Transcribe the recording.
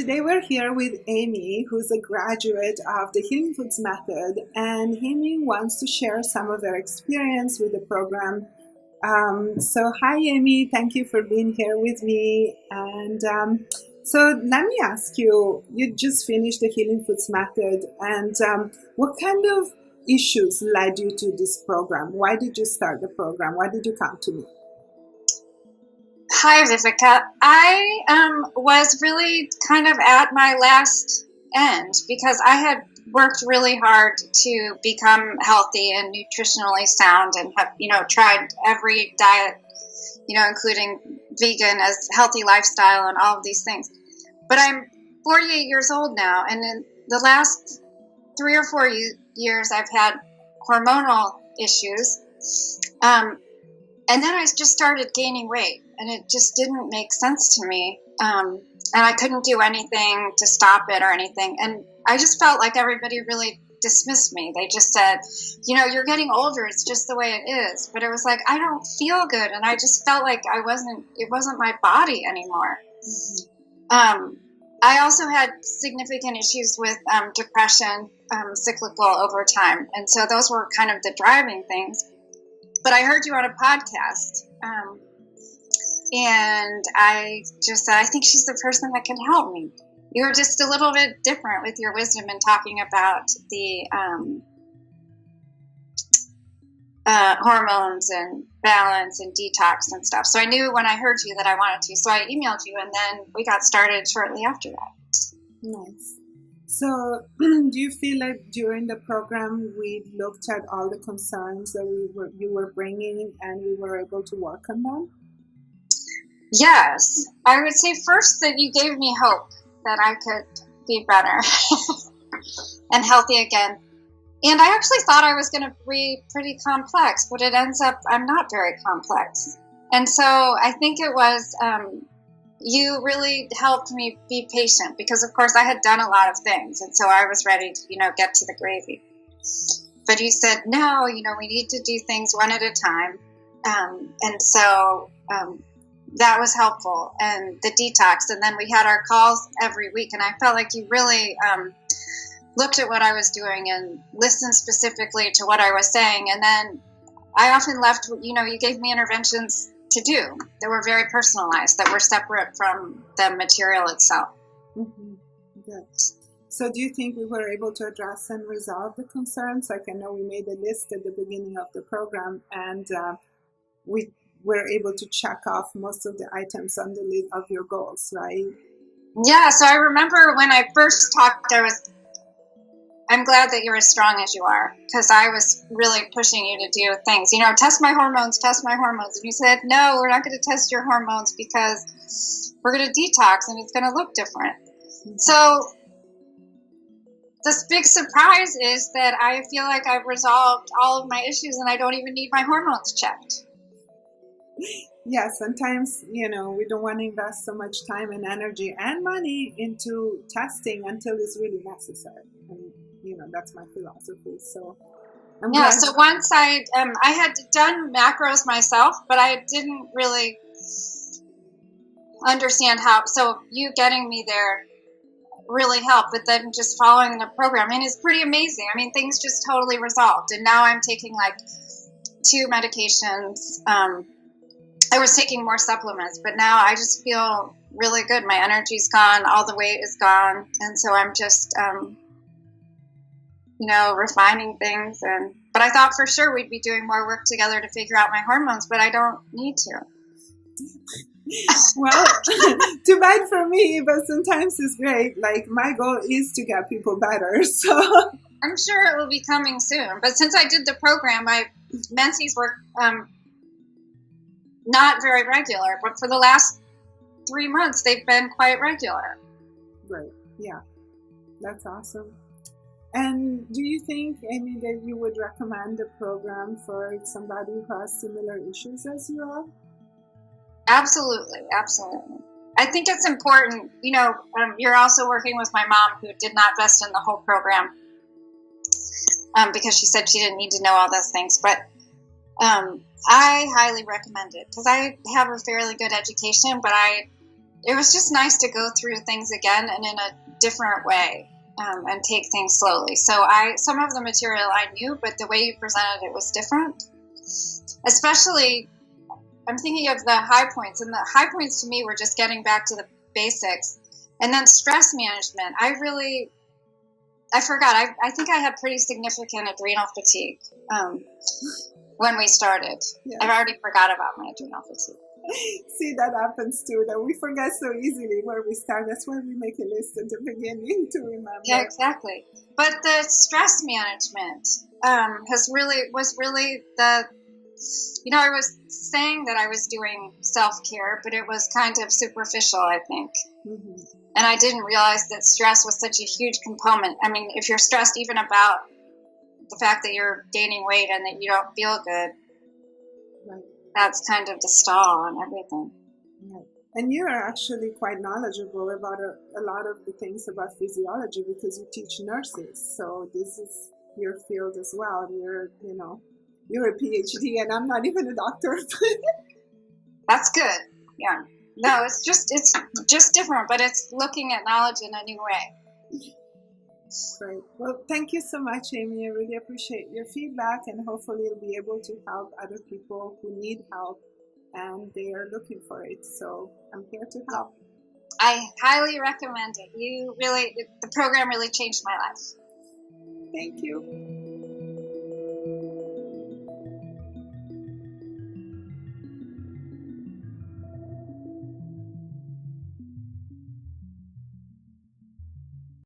today we're here with Amy, who's a graduate of the Healing Foods Method, and Amy wants to share some of her experience with the program. So hi, Amy. Thank you for being here with me. And so let me ask you, you just finished the Healing Foods Method, and what kind of issues led you to this program? Why did you start the program? Why did you come to me? Hi, Vivica. I was really kind of at my last end because I had worked really hard to become healthy and nutritionally sound and have, tried every diet, including vegan as healthy lifestyle and all of these things. But I'm 48 years old now, and in the last 3 or 4 years, I've had hormonal issues. And then I just started gaining weight, and it just didn't make sense to me. And I couldn't do anything to stop it or anything. And I just felt like everybody really dismissed me. They just said, you're getting older. It's just the way it is. But it was like, I don't feel good. And I just felt like it wasn't my body anymore. I also had significant issues with depression, cyclical over time. And so those were kind of the driving things. But I heard you on a podcast, and I just said, I think she's the person that can help me. You were just a little bit different with your wisdom in talking about the hormones and balance and detox and stuff. So I knew when I heard you that I wanted to. So I emailed you, and then we got started shortly after that. Nice. So do you feel like during the program we looked at all the concerns that you were bringing and we were able to work on them? Yes. I would say first that you gave me hope that I could be better and healthy again. And I actually thought I was going to be pretty complex, but it ends up I'm not very complex. And so I think it was you really helped me be patient because, of course, I had done a lot of things. And so I was ready to, get to the gravy. But you said, no, we need to do things one at a time. And so that was helpful. And the detox. And then we had our calls every week. And I felt like you really looked at what I was doing and listened specifically to what I was saying. And then I often left, you gave me interventions to do that were very personalized, that were separate from the material itself. Mm-hmm. Good. So do you think we were able to address and resolve the concerns? Like I know we made a list at the beginning of the program, and we were able to check off most of the items on the list of your goals, right? Yeah, so I remember when I first talked, I'm glad that you're as strong as you are, because I was really pushing you to do things. Test my hormones. And you said, no, we're not going to test your hormones because we're going to detox and it's going to look different. Mm-hmm. So this big surprise is that I feel like I've resolved all of my issues and I don't even need my hormones checked. Yeah, sometimes, we don't want to invest so much time and energy and money into testing until it's really necessary. And that's my philosophy. So so once I had done macros myself, but I didn't really understand how. So you getting me there really helped. But then just following the program, it's pretty amazing. Things just totally resolved. And now I'm taking like 2 medications. I was taking more supplements, but now I just feel really good. My energy's gone. All the weight is gone. And so I'm just refining things. But I thought for sure we'd be doing more work together to figure out my hormones, but I don't need to. Well, too bad for me, but sometimes it's great. Like my goal is to get people better. So I'm sure it will be coming soon. But since I did the program, my menses were not very regular, but for the last 3 months, they've been quite regular. Right. Yeah. That's awesome. And do you think, Amy, that you would recommend the program for somebody who has similar issues as you are? Absolutely. Absolutely. I think it's important, you're also working with my mom who did not vest in the whole program because she said she didn't need to know all those things. But I highly recommend it because I have a fairly good education, but I it was just nice to go through things again and in a different way, and take things slowly. So some of the material I knew, but the way you presented it was different. Especially, I'm thinking of the high points, and the high points to me were just getting back to the basics. And then stress management. I forgot. I think I had pretty significant adrenal fatigue when we started. Yeah. I've already forgot about my adrenal fatigue. See, that happens too, that we forget so easily where we start. That's why we make a list at the beginning to remember. Yeah, exactly. But the stress management was really the, I was saying that I was doing self-care, but it was kind of superficial, I think. Mm-hmm. And I didn't realize that stress was such a huge component. I mean, if you're stressed even about the fact that you're gaining weight and that you don't feel good, right, that's kind of the stall on everything. Right. And you are actually quite knowledgeable about a lot of the things about physiology because you teach nurses. So this is your field as well. You're a PhD, and I'm not even a doctor. That's good. Yeah. No, it's just different, but it's looking at knowledge in a new way. Great. Well, thank you so much, Amy. I really appreciate your feedback, and hopefully you'll be able to help other people who need help and they are looking for it. So I'm here to help. I highly recommend it. The program really changed my life. Thank you.